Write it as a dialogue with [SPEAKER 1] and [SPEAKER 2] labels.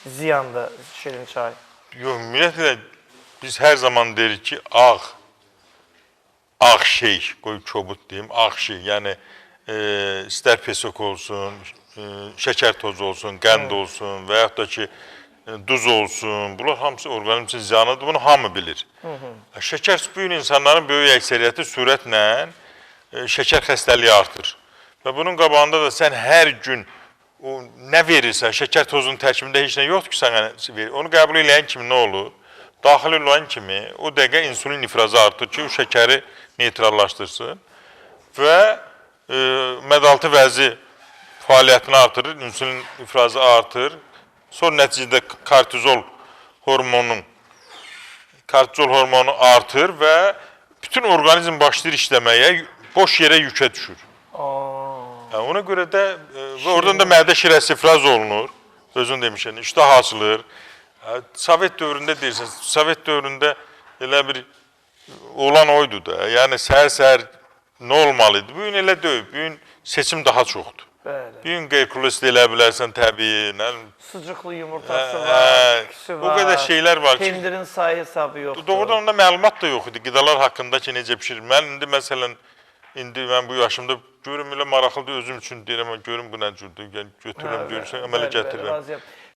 [SPEAKER 1] ziyandır şirin çay?
[SPEAKER 2] Yox, ümumiyyətlə biz hər zaman deyirik ki, ağ şey, qoy kobud deyim, ağ şey. Yəni istər pesok olsun, şəkər tozu olsun, qənd olsun və yaxud da ki duz olsun. Bunlar hamısı orqanizm üçün ziyanıdır. Bunu hamı bilir. Şəkər bu gün insanların böyük əksəriyyəti sürətlə şəkər xəstəliyi artır. Və bunun qabağında da sən hər gün nə verirsən, şəkər tozunun tərkibində heç nə yoxdur ki, sənə verir. Onu qəbul eləyən kimi nə olur? Daxil olan kimi o dəqiqə insulin ifrazı artır ki, o şəkəri neytrallaşdırsın və mədaltı vəzi fəaliyyətini artırır, insulin ifrazı artır. Son nəticədə kortizol hormonu artır və bütün orqanizm başlayır işləməyə, boş yerə yükə düşür. Ona görə də oradan da mədə şirəsi ifraz olunur. Özün demişən, iştah açılır. Sovet dövründə deyirsən, Sovet dövründə elə bir olan oydu da. Yəni səhər-səhər nə olmalıdır? Bu gün elə deyil. Bu gün seçim daha çoxdur. Bu gün qeyri-kulist elə bilərsən təbii.
[SPEAKER 1] Sucuklu yumurtası var, küsü var.
[SPEAKER 2] O qədər şeylər var ki.
[SPEAKER 1] Pendirin sayı hesabı yoxdur.
[SPEAKER 2] Doğrudan onda məlumat da yox idi. Qidalar haqqında ki, necə pişirir. Mən indi məsələn, mən bu yaşımda görüm elə maraqlıdır özüm üçün deyirəm, görüm bu nə cürdür, götürürəm, görürsən, əmələ gətirirəm.